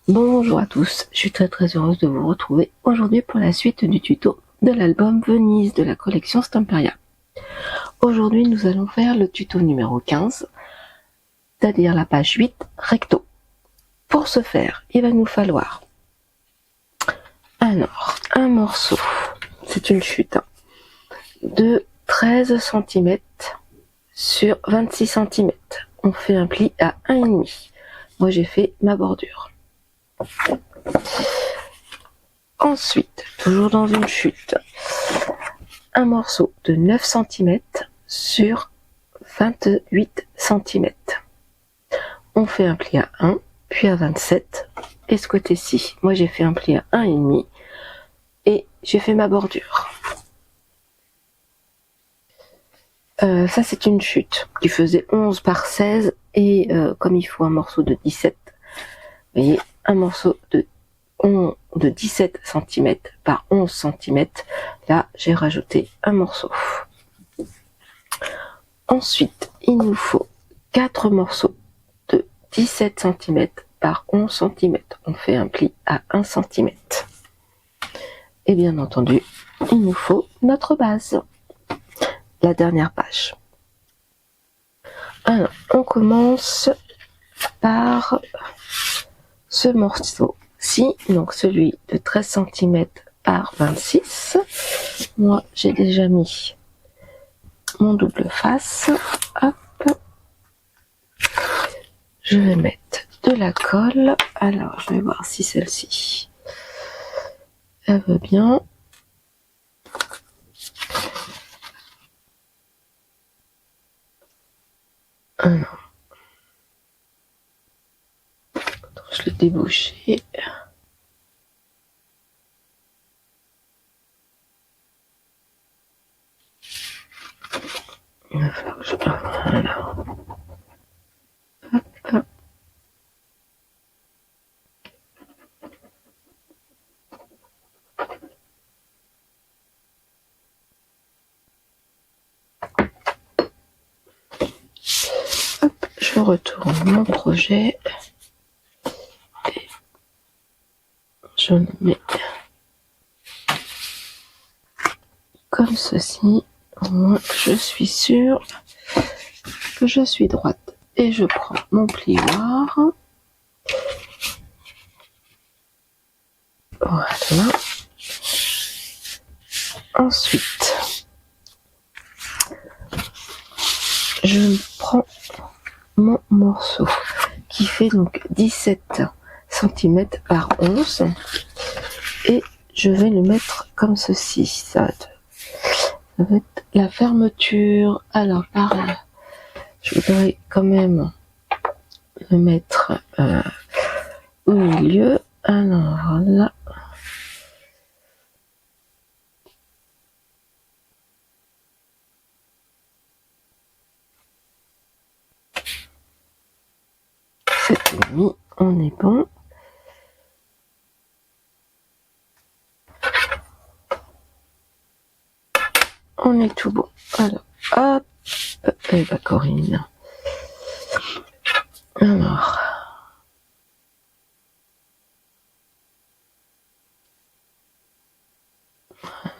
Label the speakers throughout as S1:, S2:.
S1: Bonjour à tous, je suis très heureuse de vous retrouver aujourd'hui pour la suite du tuto de l'album Venise de la collection Stamperia. Aujourd'hui nous allons faire le tuto numéro 15, c'est-à-dire la page 8 recto. Pour ce faire, il va nous falloir alors un morceau, c'est une chute, de 13 cm sur 26 cm. On fait un pli à 1,5. Moi j'ai fait ma bordure. Ensuite, toujours dans une chute, un morceau de 9 cm sur 28 cm. On fait un pli à 1, puis à 27. Et ce côté-ci, moi j'ai fait un pli à 1,5 et j'ai fait ma bordure. Ça c'est une chute qui faisait 11 par 16 et comme il faut un morceau de 17, vous voyez, un morceau de 17 cm par 11 cm, là j'ai rajouté un morceau. Ensuite, il nous faut 4 morceaux de 17 cm par 11 cm. On fait un pli à 1 cm. Et bien entendu, il nous faut notre base. La dernière page. Alors, on commence par ce morceau-ci, donc celui de 13 cm par 26. Moi, j'ai déjà mis mon double face. Hop. Je vais mettre de la colle. Alors, je vais voir si celle-ci, elle veut bien. Alors, je l'ai débouché. Il va falloir que je... Voilà. Hop. Hop, je retourne mon projet et je le mets comme ceci. Au moins, je suis sûre que je suis droite. Et je prends mon plioir. Voilà. Ensuite, je prends mon morceau qui fait donc 17 cm par 11 et je vais le mettre comme ceci. Ça va être la fermeture. Alors par là, je voudrais quand même le mettre au milieu. Alors là, c'est mis, on est bon. On est tout bon. Alors, hop, et bah Corinne. Alors,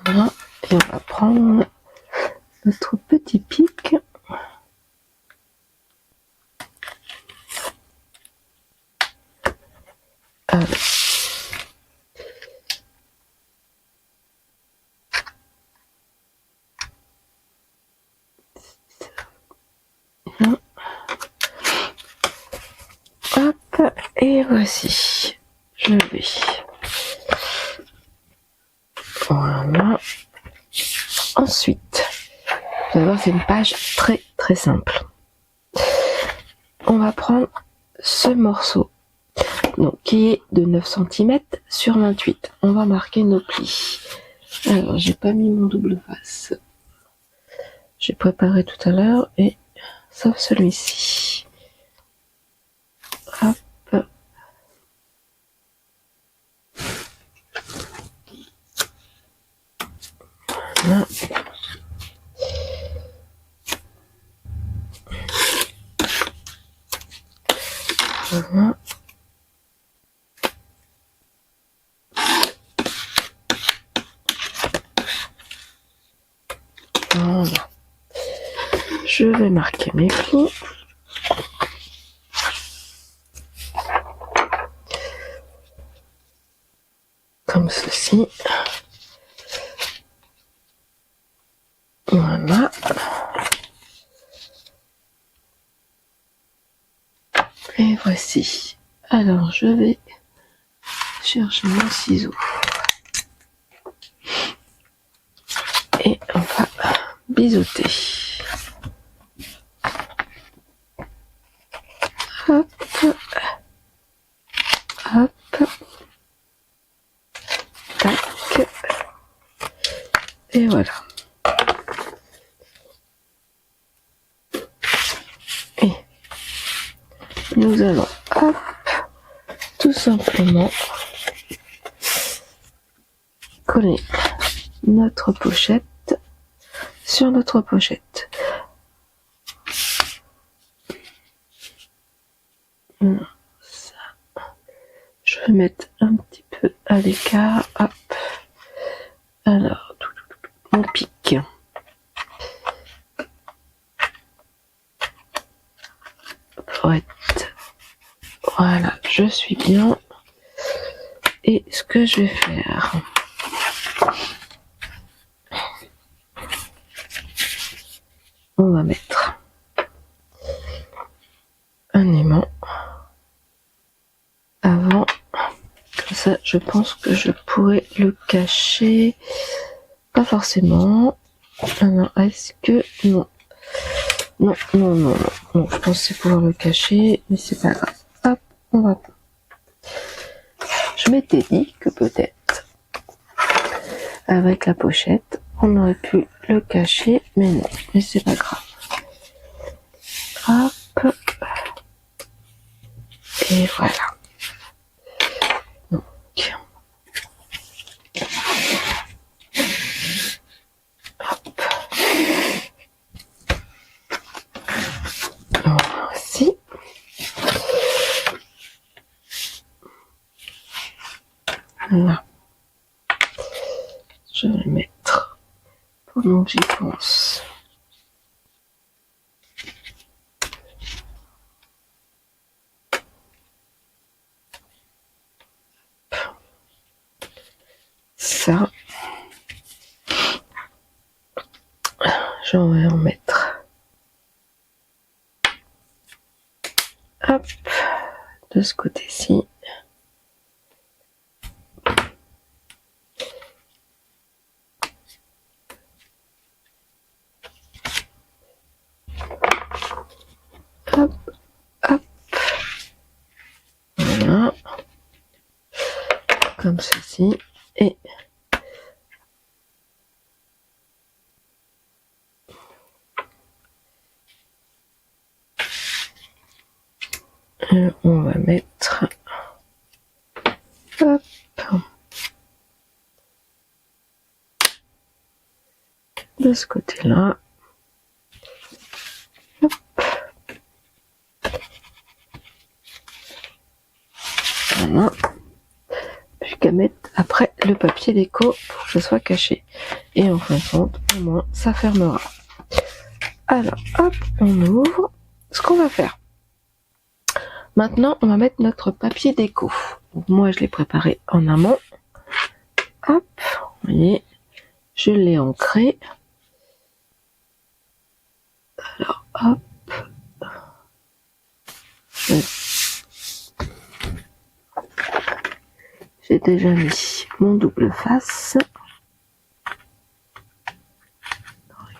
S1: voilà, et on va prendre notre petit pic. Alors, hop, et voici. Je vais. Voilà. Ensuite, vous allez voir, c'est une page très simple. On va prendre ce morceau, donc qui est de 9 cm sur 28. On va marquer nos plis. Alors, j'ai pas mis mon double face. J'ai préparé tout à l'heure et sauf celui-ci. Hop. Voilà. Voilà. Voilà. Je vais marquer mes plis. Comme ceci. Voilà. Et voici. Alors, je vais chercher mon ciseau. Et on va biseauter. Hop. Hop. Tac. Et voilà. Et nous allons, hop, tout simplement coller notre pochette sur notre pochette. Ça, je vais mettre un petit peu à l'écart. Hop. Alors, on pique. Pour être... Voilà, je suis bien. Et ce que je vais faire, on va mettre un aimant avant. Comme ça, je pense que je pourrais le cacher. Pas forcément. Alors, est-ce que... Non. Non, je pensais pouvoir le cacher, mais c'est pas grave. Hop, on va... Je m'étais dit que peut-être, avec la pochette, on aurait pu le cacher, mais non, mais c'est pas grave. Hop. Et voilà. Donc. Hop. Voici. Là. Je vais le mettre pendant que j'y pense. Ça. Je vais en mettre. Hop. De ce côté-ci. Hop, hop. Voilà. Comme ceci. Et on va mettre hop de ce côté-là. Hop. Voilà. Plus qu'à mettre après le papier déco pour que ce soit caché. Et en fin de compte, au moins, ça fermera. Alors, hop, on ouvre. Ce qu'on va faire. Maintenant, on va mettre notre papier déco. Donc, moi, je l'ai préparé en amont. Hop, vous voyez, je l'ai ancré. Alors, hop. J'ai déjà mis mon double face.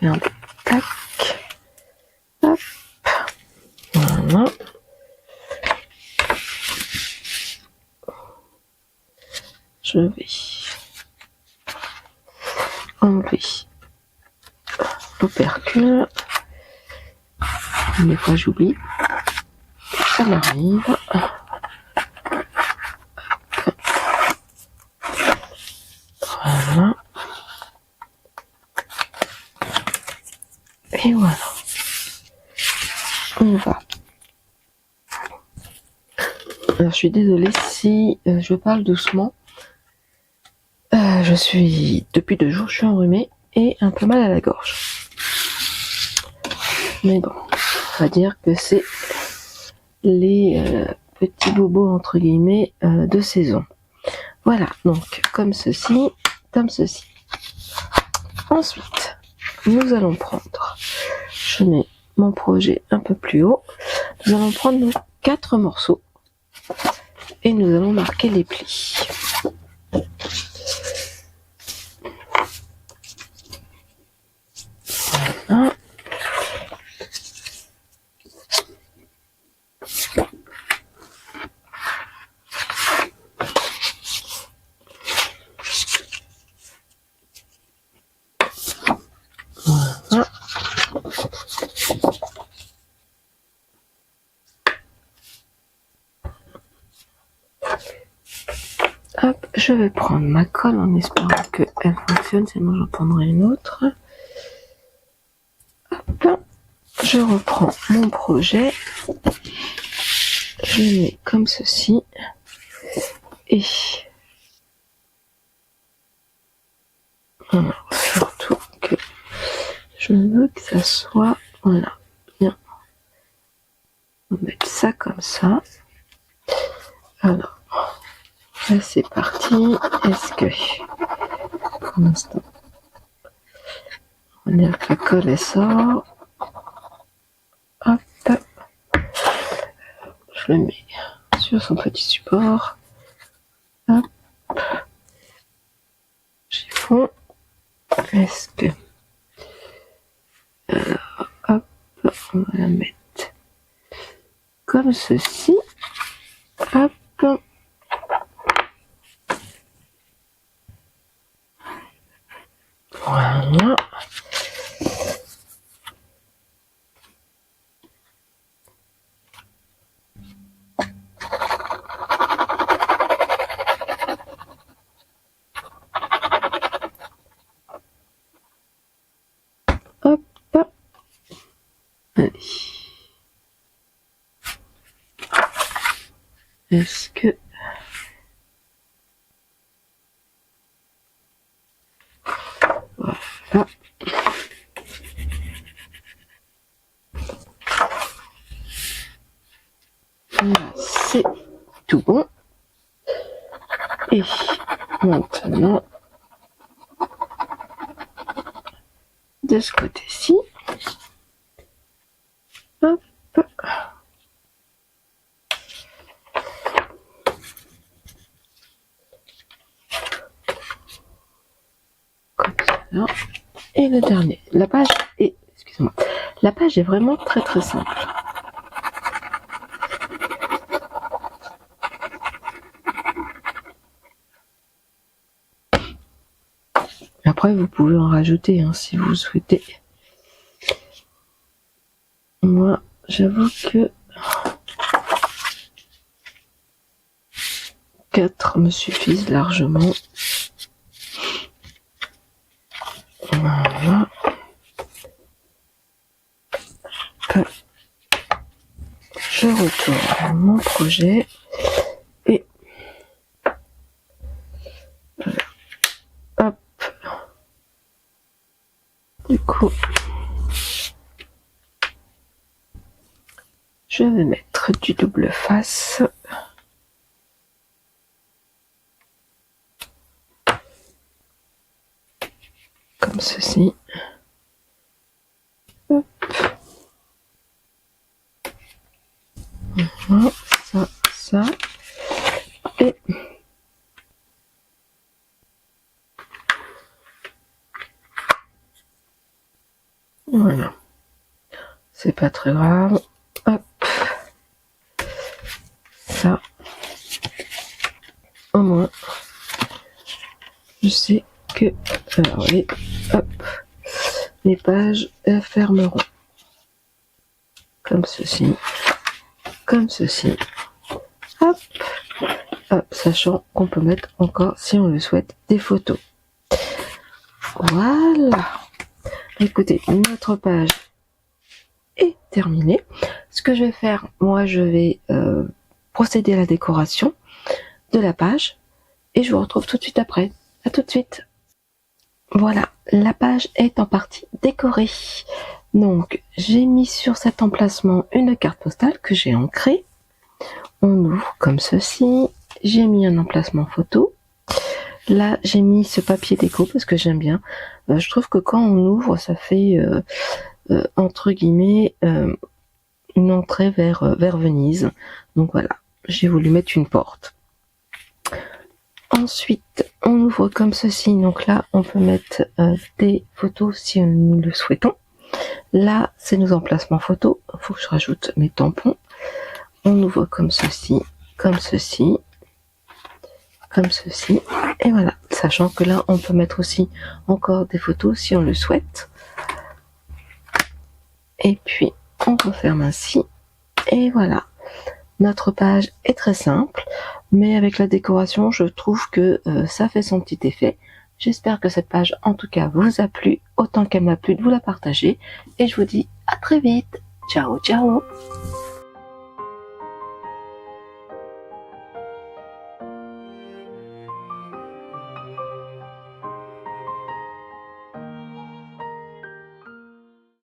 S1: Regardez, tac. Hop. Voilà. Je vais enlever l'opercule. Des fois j'oublie. Ça m'arrive. Voilà. Et voilà. On va. Alors je suis désolée si je parle doucement. Depuis 2 jours, je suis enrhumée et un peu mal à la gorge. Mais bon, on va dire que c'est les petits bobos entre guillemets de saison. Voilà, donc comme ceci, comme ceci. Ensuite, nous allons prendre, je mets mon projet un peu plus haut, nous allons prendre nos 4 morceaux et nous allons marquer les plis. Voilà. Voilà. Hop, je vais prendre ma colle en espérant qu'elle fonctionne, sinon j'en prendrai une autre. Hop, je reprends mon projet, je le mets comme ceci, et voilà, surtout que je veux que ça soit, voilà, bien. On va mettre ça comme ça. Alors, là c'est parti. Est-ce que, pour l'instant, on dirait que la colle elle sort. Hop, je le mets sur son petit support. Hop, chiffon. Est-ce que, hop, on va la mettre comme ceci. Hop. Voilà. Hop. Allez. Est-ce que voilà. Là, c'est tout bon. Et maintenant, de ce côté-ci, hop, comme ça. Et le dernier, la page est, excusez-moi, la page est vraiment très très simple. Après, vous pouvez en rajouter hein, si vous souhaitez. Moi, j'avoue que 4 me suffisent largement. Voilà. Je retourne à mon projet et hop. Du coup, je vais mettre du double face. Comme ceci. Hop. Voilà, ça. Et voilà. C'est pas très grave. Hop. Ça. Au moins, je sais que, alors oui, hop, les pages fermeront. Comme ceci. Comme ceci. Hop. Hop, sachant qu'on peut mettre encore, si on le souhaite, des photos. Voilà. Écoutez, notre page est terminée. Ce que je vais faire, moi, je vais procéder à la décoration de la page et je vous retrouve tout de suite après. À tout de suite. Voilà, la page est en partie décorée. Donc, j'ai mis sur cet emplacement une carte postale que j'ai ancrée. On ouvre comme ceci. J'ai mis un emplacement photo. Là, j'ai mis ce papier déco parce que j'aime bien. Je trouve que quand on ouvre, ça fait, entre guillemets, une entrée vers Venise. Donc voilà, j'ai voulu mettre une porte. Ensuite, on ouvre comme ceci. Donc là, on peut mettre des photos si nous le souhaitons. Là, c'est nos emplacements photos. Il faut que je rajoute mes tampons. On ouvre comme ceci, comme ceci, comme ceci. Et voilà, sachant que là, on peut mettre aussi encore des photos si on le souhaite. Et puis, on referme ainsi. Et voilà. Notre page est très simple, mais avec la décoration, je trouve que ça fait son petit effet. J'espère que cette page, en tout cas, vous a plu, autant qu'elle m'a plu de vous la partager. Et je vous dis à très vite. Ciao, ciao!